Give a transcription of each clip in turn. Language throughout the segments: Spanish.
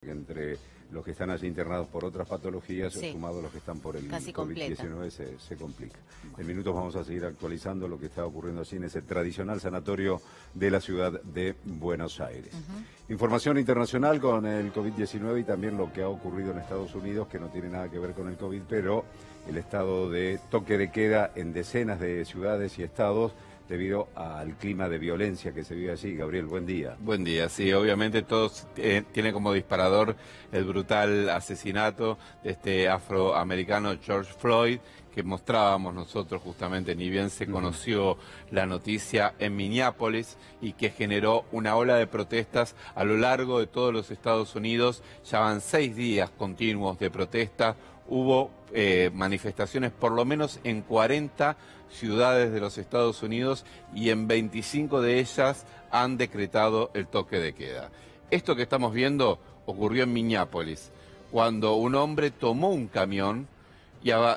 Entre los que están allí internados por otras patologías, Sí. sumados los que están por el Casi completa. COVID-19, se complica. En minutos vamos a seguir actualizando lo que está ocurriendo allí en ese tradicional sanatorio de la ciudad de Buenos Aires. Información internacional con el COVID-19 y también lo que ha ocurrido en Estados Unidos, que no tiene nada que ver con el COVID, pero el estado de toque de queda en decenas de ciudades y estados debido al clima de violencia que se vive allí. Gabriel, buen día. Buen día, sí, obviamente todos tiene como disparador el brutal asesinato de este afroamericano George Floyd, que mostrábamos nosotros justamente, ni bien se conoció la noticia en Minneapolis, y que generó una ola de protestas a lo largo de todos los Estados Unidos. Ya van 6 días continuos de protesta. Hubo manifestaciones por lo menos en 40 ciudades de los Estados Unidos y en 25 de ellas han decretado el toque de queda. Esto que estamos viendo ocurrió en Minneapolis, cuando un hombre tomó un camión,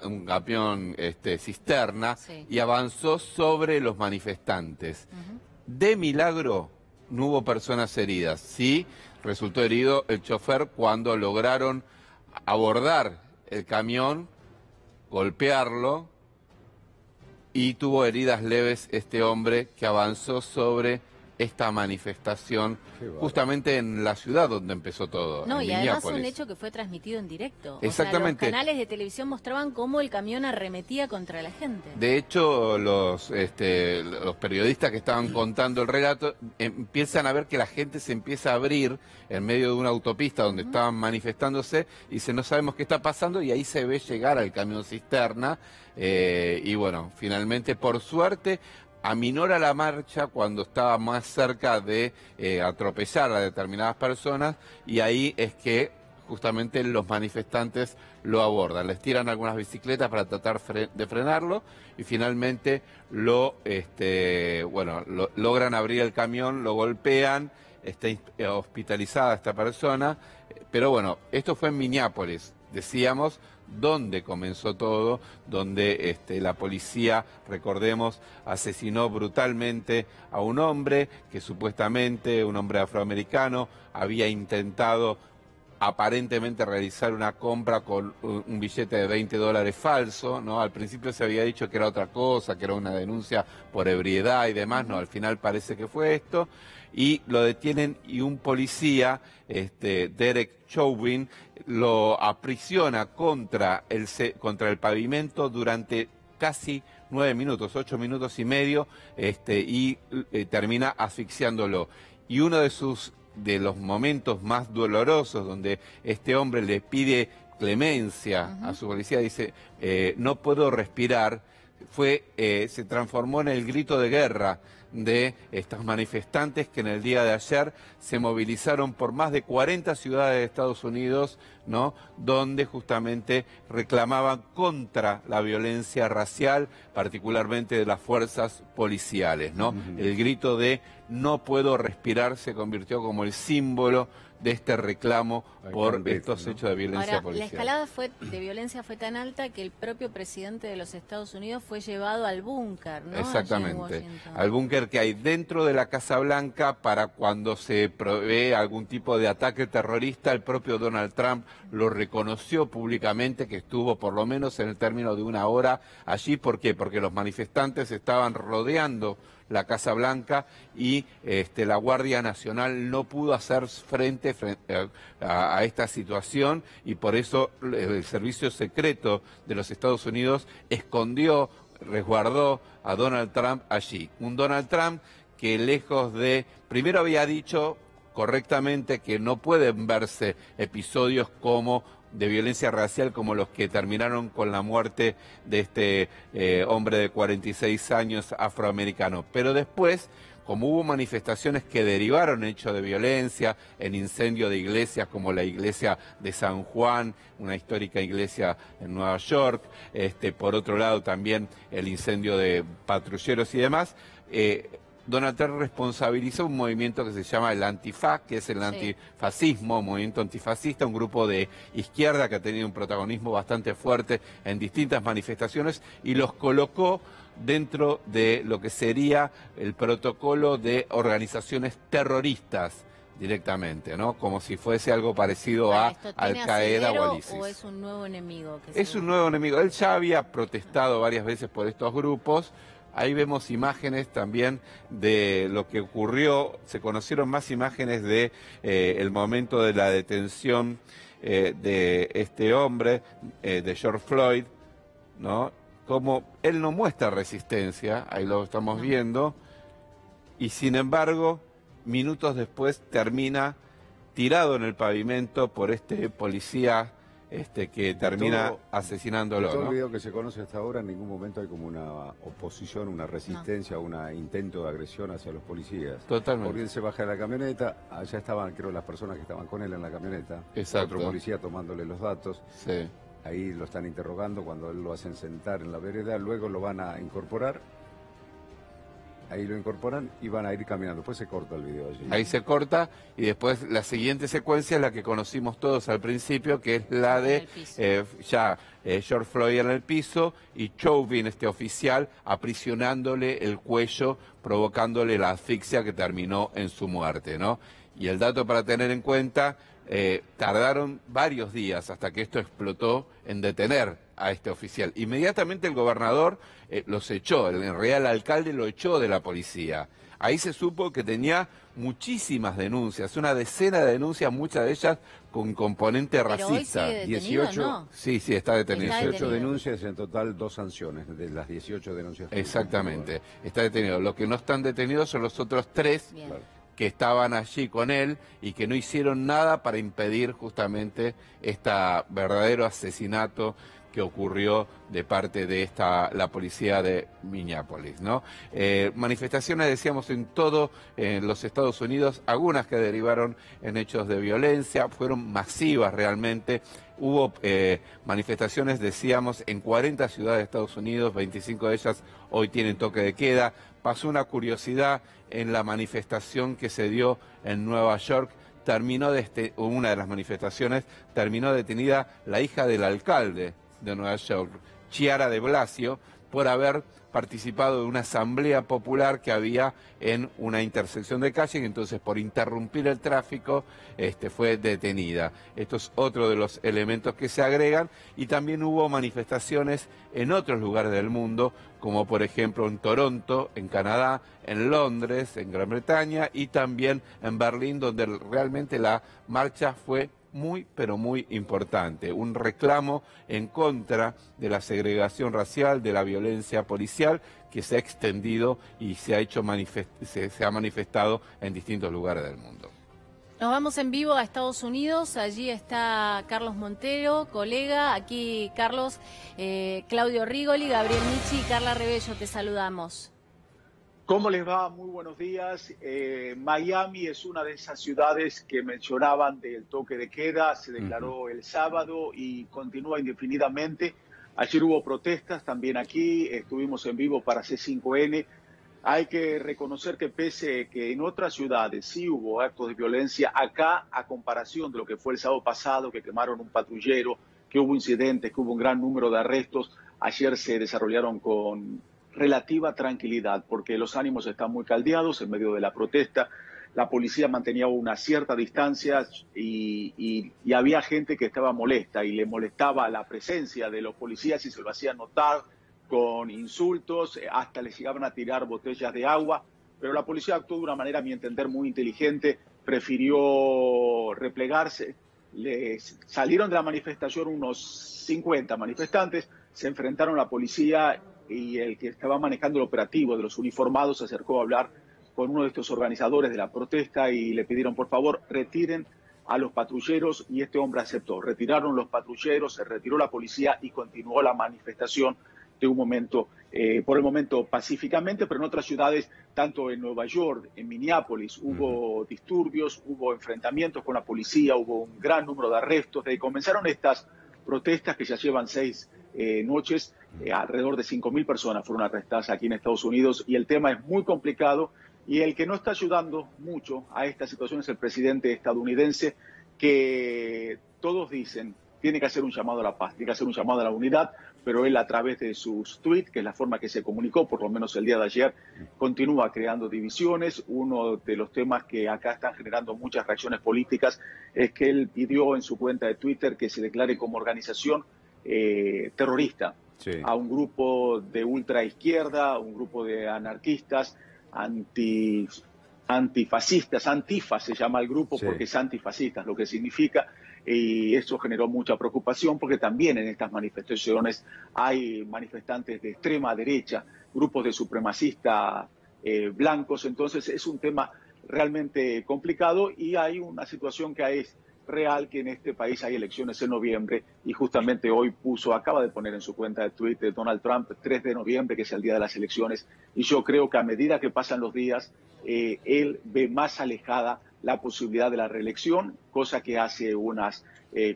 un camión cisterna, Sí. y avanzó sobre los manifestantes. De milagro no hubo personas heridas. Sí, resultó herido el chofer cuando lograron abordar el camión, golpearlo, y tuvo heridas leves este hombre que avanzó sobre esta manifestación justamente en la ciudad donde empezó todo. No, en y además Minneapolis. un hecho que fue transmitido en directo. Exactamente. O sea, los canales de televisión mostraban cómo el camión arremetía contra la gente. De hecho, los periodistas que estaban contando el relato empiezan a ver que la gente se empieza a abrir en medio de una autopista donde estaban manifestándose, y dice, no sabemos qué está pasando, y ahí se ve llegar al camión cisterna, y bueno, finalmente, por suerte, aminora la marcha cuando estaba más cerca de atropellar a determinadas personas, y ahí es que justamente los manifestantes lo abordan, les tiran algunas bicicletas para tratar de frenarlo, y finalmente logran abrir el camión, lo golpean, está hospitalizada esta persona, pero bueno, esto fue en Minneapolis, decíamos, donde comenzó todo, donde la policía, recordemos, asesinó brutalmente a un hombre que supuestamente, un hombre afroamericano, había intentado aparentemente realizar una compra con un billete de $20 falso, ¿no? Al principio se había dicho que era otra cosa, que era una denuncia por ebriedad y demás, no, al final parece que fue esto, y lo detienen, y un policía, Derek Chauvin, lo aprisiona contra el pavimento durante casi 9 minutos, 8 minutos y medio, y termina asfixiándolo. Y uno de los momentos más dolorosos, donde este hombre le pide clemencia a su policía, dice, no puedo respirar, se transformó en el grito de guerra de estos manifestantes que en el día de ayer se movilizaron por más de 40 ciudades de Estados Unidos, ¿no? Donde justamente reclamaban contra la violencia racial, particularmente de las fuerzas policiales, ¿no? El grito de no puedo respirar se convirtió como el símbolo de este reclamo por estos hechos de violencia Ahora, policial. la escalada de violencia fue tan alta que el propio presidente de los Estados Unidos fue llevado al búnker, ¿no? Exactamente, al búnker que hay dentro de la Casa Blanca para cuando se prevé algún tipo de ataque terrorista. El propio Donald Trump lo reconoció públicamente, que estuvo por lo menos en el término de 1 hora allí. ¿Por qué? Porque los manifestantes estaban rodeando la Casa Blanca y la Guardia Nacional no pudo hacer frente a esta situación, y por eso el servicio secreto de los Estados Unidos resguardó a Donald Trump allí. Un Donald Trump que, lejos de, primero había dicho correctamente que no pueden verse episodios de violencia racial como los que terminaron con la muerte de este hombre de 46 años afroamericano. Pero después, como hubo manifestaciones que derivaron hechos de violencia, en incendio de iglesias como la iglesia de San Juan, una histórica iglesia en Nueva York, por otro lado también el incendio de patrulleros y demás, Donald Trump responsabilizó un movimiento que se llama el Antifa, que es el antifascismo, movimiento antifascista, un grupo de izquierda que ha tenido un protagonismo bastante fuerte en distintas manifestaciones, y los colocó dentro de lo que sería el protocolo de organizaciones terroristas directamente, ¿no? Como si fuese algo parecido Para a esto, ¿tiene Al-Qaeda o asidero al ISIS. o es un nuevo enemigo? Es un nuevo enemigo. Él ya había protestado varias veces por estos grupos. Ahí vemos imágenes también de lo que ocurrió. Se conocieron más imágenes de el momento de la detención de este hombre, de George Floyd, ¿no? Como él no muestra resistencia, ahí lo estamos viendo, y sin embargo, minutos después termina tirado en el pavimento por este policía que termina asesinándolo. En todo ¿no? el video que se conoce hasta ahora, en ningún momento hay como una oposición, una resistencia, un intento de agresión hacia los policías. Totalmente. Porque él se baja de la camioneta, allá estaban, creo, las personas que estaban con él en la camioneta. Exacto. Otro policía tomándole los datos. Sí. Ahí lo están interrogando cuando él lo hacen sentar en la vereda, luego lo van a incorporar. Ahí lo incorporan y van a ir caminando. Después se corta el video allí. Ahí se corta y después la siguiente secuencia es la que conocimos todos al principio, que es la de George Floyd en el piso y Chauvin, este oficial, aprisionándole el cuello, provocándole la asfixia que terminó en su muerte, ¿no? Y el dato para tener en cuenta, tardaron varios días hasta que esto explotó en detener a este oficial. Inmediatamente el gobernador los echó, en realidad el alcalde lo echó de la policía. Ahí se supo que tenía muchísimas denuncias, una decena de denuncias, muchas de ellas con componente racista. Hoy sigue detenido, 18, ¿no? Sí, está detenido. Está 18 detenido. denuncias, en total 2 sanciones de las 18 denuncias. Exactamente, está detenido. Lo que no están detenidos son los otros 3 Bien. Claro. que estaban allí con él y que no hicieron nada para impedir justamente este verdadero asesinato que ocurrió de parte de la policía de Minneapolis, ¿no? Manifestaciones, decíamos, en todo los Estados Unidos, algunas que derivaron en hechos de violencia, fueron masivas realmente. Hubo manifestaciones, decíamos, en 40 ciudades de Estados Unidos, 25 de ellas hoy tienen toque de queda. Pasó una curiosidad en la manifestación que se dio en Nueva York. Una de las manifestaciones terminó detenida la hija del alcalde de Nueva York, Chiara de Blasio, por haber participado de una asamblea popular que había en una intersección de calle y entonces por interrumpir el tráfico fue detenida. Esto es otro de los elementos que se agregan y también hubo manifestaciones en otros lugares del mundo, como por ejemplo en Toronto, en Canadá, en Londres, en Gran Bretaña y también en Berlín, donde realmente la marcha fue muy, pero muy importante. Un reclamo en contra de la segregación racial, de la violencia policial, que se ha extendido y se ha manifestado en distintos lugares del mundo. Nos vamos en vivo a Estados Unidos, allí está Carlos Montero, colega, aquí Carlos, Claudio Rigoli, Gabriel Michi y Carla Rebello, te saludamos. ¿Cómo les va? Muy buenos días. Miami es una de esas ciudades que mencionaban del toque de queda, se declaró el sábado y continúa indefinidamente. Ayer hubo protestas también aquí, estuvimos en vivo para C5N. Hay que reconocer que pese que en otras ciudades sí hubo actos de violencia, acá, a comparación de lo que fue el sábado pasado, que quemaron un patrullero, que hubo incidentes, que hubo un gran número de arrestos, ayer se desarrollaron con relativa tranquilidad, porque los ánimos están muy caldeados en medio de la protesta. La policía mantenía una cierta distancia y había gente que estaba molesta y le molestaba la presencia de los policías y se lo hacían notar con insultos, hasta les llegaban a tirar botellas de agua, pero la policía actuó de una manera, a mi entender, muy inteligente, prefirió replegarse. Salieron de la manifestación unos 50 manifestantes, se enfrentaron a la policía y el que estaba manejando el operativo de los uniformados se acercó a hablar con uno de estos organizadores de la protesta y le pidieron, por favor, retiren a los patrulleros, y este hombre aceptó. Retiraron los patrulleros, se retiró la policía y continuó la manifestación por el momento pacíficamente, pero en otras ciudades, tanto en Nueva York, en Minneapolis, hubo disturbios, hubo enfrentamientos con la policía, hubo un gran número de arrestos. Desde que comenzaron estas protestas, que ya llevan 6 noches, alrededor de 5.000 personas fueron arrestadas aquí en Estados Unidos, y el tema es muy complicado, y el que no está ayudando mucho a esta situación es el presidente estadounidense, que todos dicen tiene que hacer un llamado a la paz, tiene que hacer un llamado a la unidad, pero él a través de sus tweets, que es la forma que se comunicó, por lo menos el día de ayer, continúa creando divisiones. Uno de los temas que acá están generando muchas reacciones políticas es que él pidió en su cuenta de Twitter que se declare como organización terrorista a un grupo de ultraizquierda, un grupo de anarquistas, antifascistas, Antifa se llama el grupo porque es antifascistas, lo que significa, y eso generó mucha preocupación porque también en estas manifestaciones hay manifestantes de extrema derecha, grupos de supremacistas blancos, entonces es un tema realmente complicado y hay una situación que es real, que en este país hay elecciones en noviembre y justamente hoy acaba de poner en su cuenta de Twitter Donald Trump 3 de noviembre, que es el día de las elecciones, y yo creo que a medida que pasan los días, él ve más alejada la posibilidad de la reelección, cosa que hace unas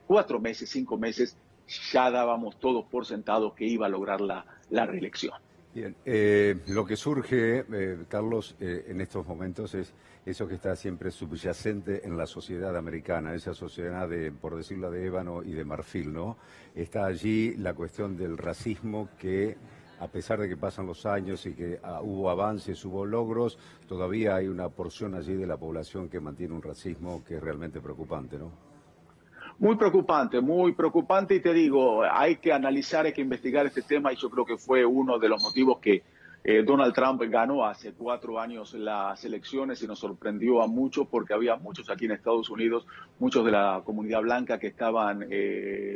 4 meses, 5 meses, ya dábamos todos por sentados que iba a lograr la reelección. Bien, lo que surge, Carlos, en estos momentos es eso que está siempre subyacente en la sociedad americana, esa sociedad de, por decirlo, de ébano y de marfil, ¿no? Está allí la cuestión del racismo que, a pesar de que pasan los años y que hubo avances, hubo logros, todavía hay una porción allí de la población que mantiene un racismo que es realmente preocupante, ¿no? Muy preocupante y te digo, hay que analizar, hay que investigar este tema y yo creo que fue uno de los motivos que Donald Trump ganó hace 4 años las elecciones y nos sorprendió a muchos porque había muchos aquí en Estados Unidos, muchos de la comunidad blanca que estaban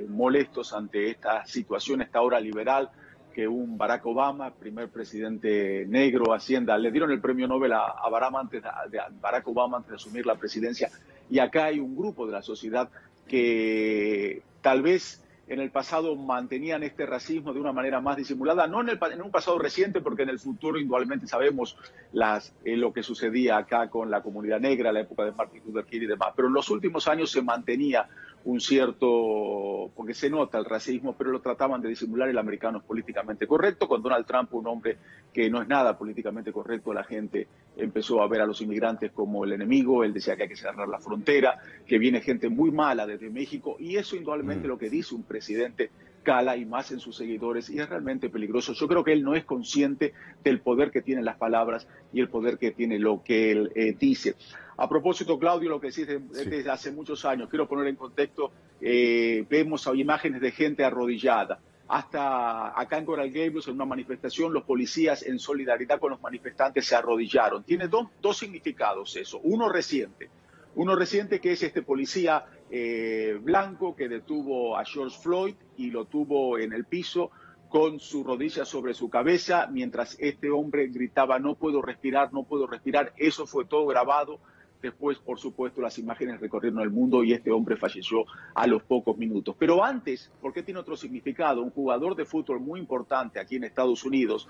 molestos ante esta situación, esta hora liberal que un Barack Obama, primer presidente negro, Hacienda, le dieron el premio Nobel a Barack Obama antes de asumir la presidencia y acá hay un grupo de la sociedad que tal vez en el pasado mantenían este racismo de una manera más disimulada, no en un pasado reciente, porque en el futuro indudablemente sabemos lo que sucedía acá con la comunidad negra, la época de Martin Luther King y demás, pero en los últimos años se mantenía un cierto, porque se nota el racismo, pero lo trataban de disimular. El americano es políticamente correcto. Con Donald Trump, un hombre que no es nada políticamente correcto, la gente empezó a ver a los inmigrantes como el enemigo. Él decía que hay que cerrar la frontera, que viene gente muy mala desde México, y eso indudablemente lo que dice un presidente cala y más en sus seguidores y es realmente peligroso. Yo creo que él no es consciente del poder que tienen las palabras y el poder que tiene lo que él dice. A propósito, Claudio, lo que decís desde hace muchos años, quiero poner en contexto, vemos imágenes de gente arrodillada. Hasta acá en Coral Gables, en una manifestación, los policías en solidaridad con los manifestantes se arrodillaron. Tiene dos significados eso. Uno reciente que es este policía blanco que detuvo a George Floyd y lo tuvo en el piso con su rodilla sobre su cabeza mientras este hombre gritaba no puedo respirar, no puedo respirar. Eso fue todo grabado. Después, por supuesto, las imágenes recorrieron el mundo y este hombre falleció a los pocos minutos. Pero antes, porque tiene otro significado, un jugador de fútbol muy importante aquí en Estados Unidos,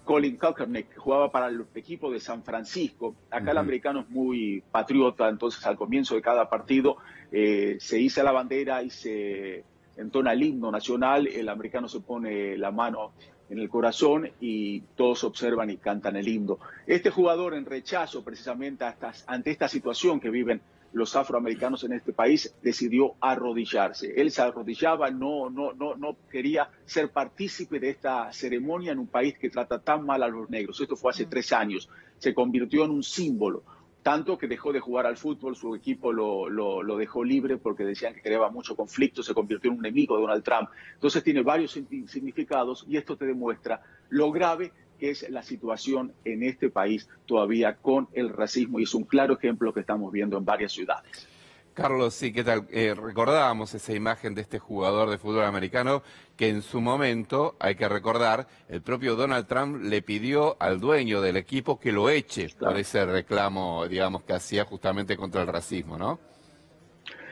Colin Kaepernick, que jugaba para el equipo de San Francisco. Acá el americano es muy patriota, entonces al comienzo de cada partido se iza la bandera y se entona el himno nacional. El americano se pone la mano en el corazón y todos observan y cantan el himno. Este jugador, en rechazo precisamente ante esta situación que viven los afroamericanos en este país, decidió arrodillarse. Él se arrodillaba, no quería ser partícipe de esta ceremonia en un país que trata tan mal a los negros. Esto fue hace 3 años. Se convirtió en un símbolo, tanto que dejó de jugar al fútbol, su equipo lo dejó libre porque decían que creaba mucho conflicto, se convirtió en un enemigo de Donald Trump. Entonces tiene varios significados y esto te demuestra lo grave que es la situación en este país todavía con el racismo y es un claro ejemplo que estamos viendo en varias ciudades. Carlos, sí, ¿qué tal? Recordábamos esa imagen de este jugador de fútbol americano que en su momento, hay que recordar, el propio Donald Trump le pidió al dueño del equipo que lo eche por ese reclamo, digamos, que hacía justamente contra el racismo, ¿no?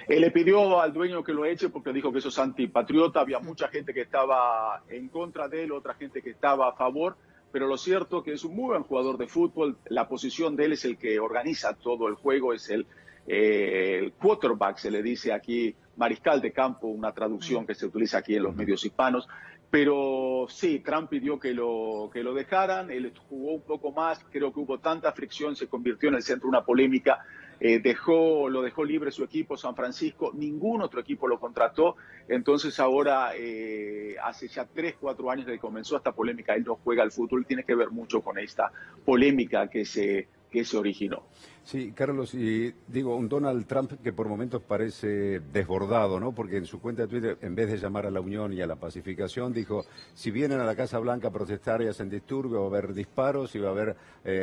Él le pidió al dueño que lo eche porque dijo que eso es antipatriota. Había mucha gente que estaba en contra de él, otra gente que estaba a favor. Pero lo cierto es que es un muy buen jugador de fútbol. La posición de él es el que organiza todo el juego, es el quarterback, se le dice aquí, mariscal de campo, una traducción que se utiliza aquí en los medios hispanos. Pero sí, Trump pidió que lo dejaran, él jugó un poco más, creo que hubo tanta fricción, se convirtió en el centro de una polémica lo dejó libre su equipo, San Francisco, ningún otro equipo lo contrató, entonces ahora hace ya 3-4 años desde que comenzó esta polémica, él no juega al fútbol, tiene que ver mucho con esta polémica que se originó. Sí, Carlos, y digo, un Donald Trump que por momentos parece desbordado, ¿no? Porque en su cuenta de Twitter, en vez de llamar a la unión y a la pacificación, dijo, si vienen a la Casa Blanca a protestar y hacen disturbio, va a haber disparos y va a haber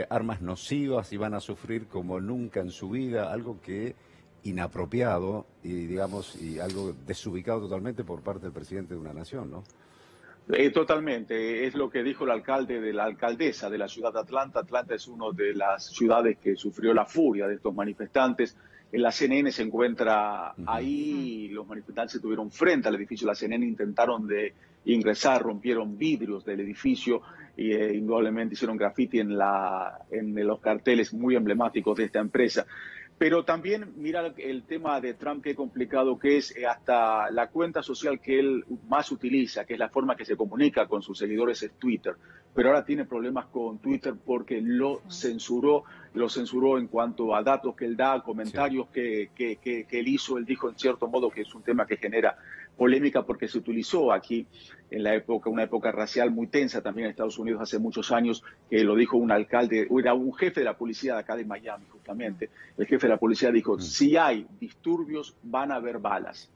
armas nocivas y van a sufrir como nunca en su vida, algo que inapropiado y, digamos, y algo desubicado totalmente por parte del presidente de una nación, ¿no? Totalmente, es lo que dijo el alcalde de la alcaldesa de la ciudad de Atlanta. Atlanta es una de las ciudades que sufrió la furia de estos manifestantes. En la CNN se encuentra ahí, los manifestantes estuvieron frente al edificio. La CNN intentaron de ingresar, rompieron vidrios del edificio e indudablemente hicieron graffiti en los carteles muy emblemáticos de esta empresa. Pero también mira el tema de Trump, qué complicado que es, hasta la cuenta social que él más utiliza, que es la forma que se comunica con sus seguidores, es Twitter. Pero ahora tiene problemas con Twitter porque lo censuró en cuanto a datos que él da, comentarios que él hizo. Él dijo en cierto modo que es un tema que genera polémica porque se utilizó aquí en una época racial muy tensa también en Estados Unidos hace muchos años, que lo dijo un alcalde, era un jefe de la policía de acá de Miami justamente. El jefe de la policía dijo, si hay disturbios van a haber balas.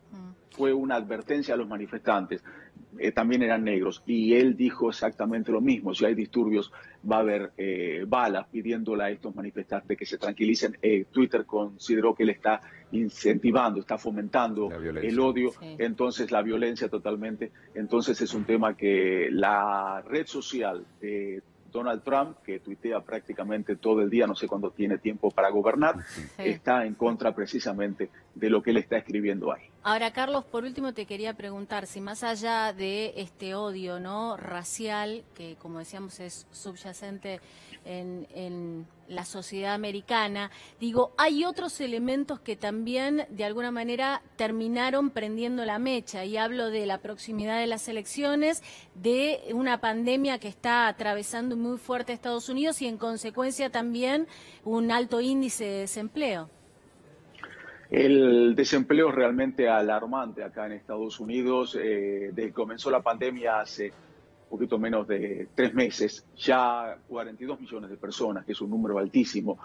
Fue una advertencia a los manifestantes, también eran negros, y él dijo exactamente lo mismo, si hay disturbios va a haber balas, pidiéndole a estos manifestantes que se tranquilicen. Twitter consideró que él está incentivando, está fomentando el odio, entonces la violencia totalmente. Entonces es un tema que la red social de Donald Trump, que tuitea prácticamente todo el día, no sé cuándo tiene tiempo para gobernar, está en contra precisamente de lo que él está escribiendo ahí. Ahora, Carlos, por último te quería preguntar si más allá de este odio, ¿no?, racial, que como decíamos es subyacente en la sociedad americana, digo, hay otros elementos que también de alguna manera terminaron prendiendo la mecha, y hablo de la proximidad de las elecciones, de una pandemia que está atravesando muy fuerte Estados Unidos y en consecuencia también un alto índice de desempleo. El desempleo es realmente alarmante acá en Estados Unidos. Desde que comenzó la pandemia hace un poquito menos de 3 meses, ya 42 millones de personas, que es un número altísimo,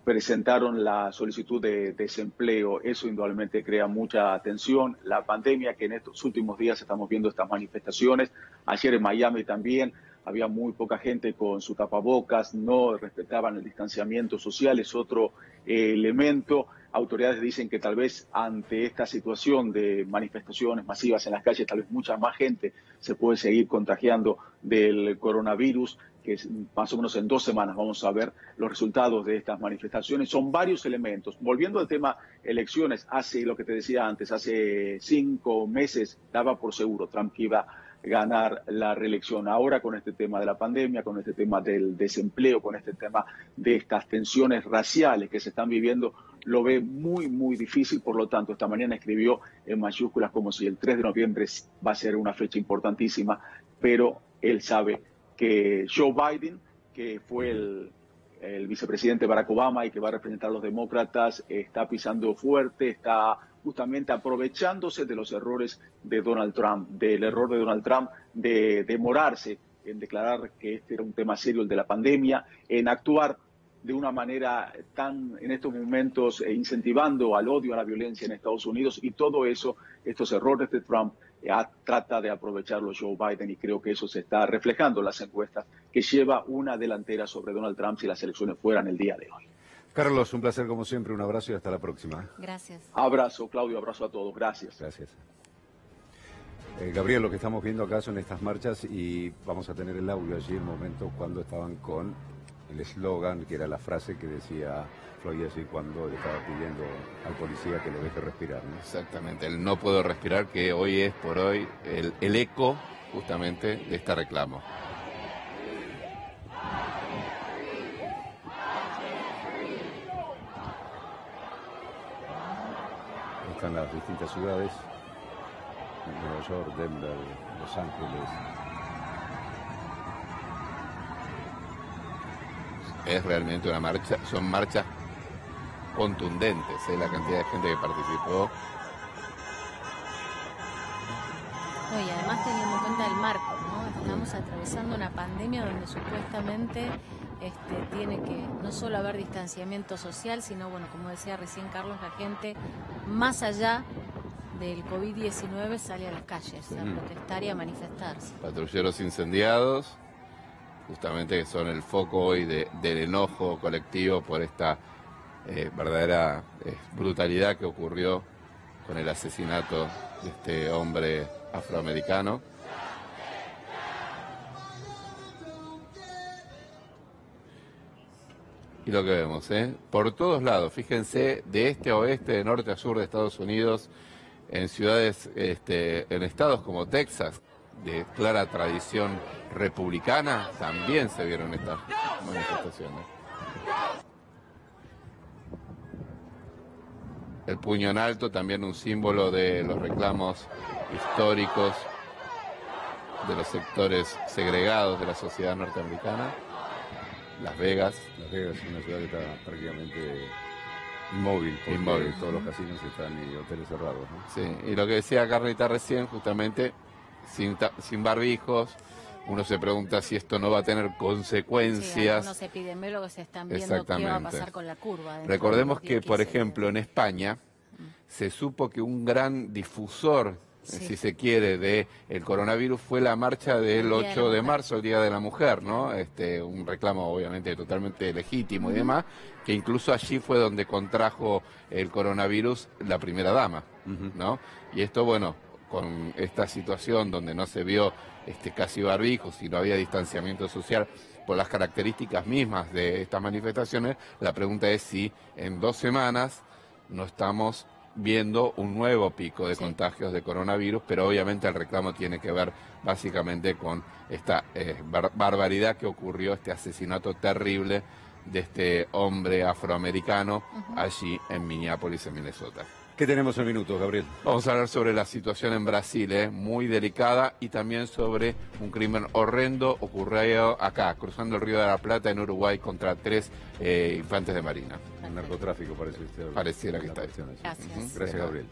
presentaron la solicitud de desempleo. Eso indudablemente crea mucha atención. La pandemia, que en estos últimos días estamos viendo estas manifestaciones, ayer en Miami también, había muy poca gente con su tapabocas, no respetaban el distanciamiento social, es otro elemento. Autoridades dicen que tal vez ante esta situación de manifestaciones masivas en las calles, tal vez mucha más gente se puede seguir contagiando del coronavirus, que es más o menos en 2 semanas vamos a ver los resultados de estas manifestaciones. Son varios elementos. Volviendo al tema elecciones, hace lo que te decía antes, hace 5 meses daba por seguro Trump que iba ganar la reelección. Ahora con este tema de la pandemia, con este tema del desempleo, con este tema de estas tensiones raciales que se están viviendo, lo ve muy, muy difícil. Por lo tanto, esta mañana escribió en mayúsculas como si el 3 de noviembre va a ser una fecha importantísima, pero él sabe que Joe Biden, que fue el vicepresidente Barack Obama y que va a representar a los demócratas, está pisando fuerte, está justamente aprovechándose de los errores de Donald Trump, del error de Donald Trump de demorarse en declarar que este era un tema serio, el de la pandemia, en actuar de una manera tan, en estos momentos, incentivando al odio, a la violencia en Estados Unidos, y todo eso, estos errores de Trump, trata de aprovecharlo Joe Biden, y creo que eso se está reflejando en las encuestas, que lleva una delantera sobre Donald Trump si las elecciones fueran el día de hoy. Carlos, un placer como siempre, un abrazo y hasta la próxima. Gracias. Abrazo, Claudio, abrazo a todos, gracias. Gracias. Gabriel, lo que estamos viendo acá son estas marchas y vamos a tener el audio allí, el momento cuando estaban con el eslogan, que era la frase que decía Floyd allí cuando le estaba pidiendo al policía que lo deje respirar, ¿no? Exactamente, el no puedo respirar, que hoy es por hoy el eco justamente de este reclamo. Están las distintas ciudades, Nueva York, Denver, Los Ángeles. Es realmente una marcha, son marchas contundentes, la cantidad de gente que participó. No, y además teniendo en cuenta el marco, ¿no? Estamos atravesando una pandemia donde supuestamente tiene que no solo haber distanciamiento social, sino, bueno, como decía recién Carlos, la gente más allá del COVID-19 sale a las calles a protestar y a manifestarse. Patrulleros incendiados, justamente que son el foco hoy del enojo colectivo por esta verdadera brutalidad que ocurrió con el asesinato de este hombre afroamericano. Y lo que vemos, por todos lados, fíjense, de este a oeste, de norte a sur de Estados Unidos, en ciudades, en estados como Texas, de clara tradición republicana, también se vieron estas manifestaciones. El puño en alto, también un símbolo de los reclamos históricos de los sectores segregados de la sociedad norteamericana. Las Vegas. Las Vegas es una ciudad que está prácticamente inmóvil, porque todos los casinos están y hoteles cerrados, ¿no? Sí, y lo que decía Carlita recién, justamente, sin barbijos, uno se pregunta si esto no va a tener consecuencias. Sí, algunos epidemiólogos están viendo qué va a pasar con la curva. Recordemos que, por ejemplo, en España se supo que un gran difusor, si se quiere, de el coronavirus fue la marcha del 8 de marzo, el Día de la Mujer, ¿no? Un reclamo obviamente totalmente legítimo y demás, que incluso allí fue donde contrajo el coronavirus la primera dama, ¿no? Y esto, bueno, con esta situación donde no se vio casi barbijos y no había distanciamiento social por las características mismas de estas manifestaciones, la pregunta es si en 2 semanas no estamos viendo un nuevo pico de contagios de coronavirus, pero obviamente el reclamo tiene que ver básicamente con esta barbaridad que ocurrió, este asesinato terrible de este hombre afroamericano allí en Minneapolis, en Minnesota. ¿Qué tenemos en minutos, Gabriel? Vamos a hablar sobre la situación en Brasil, muy delicada, y también sobre un crimen horrendo ocurrido acá, cruzando el Río de la Plata en Uruguay contra 3 infantes de marina. El narcotráfico parece usted. Pareciera que está ahí. Gracias. Gracias, Gabriel.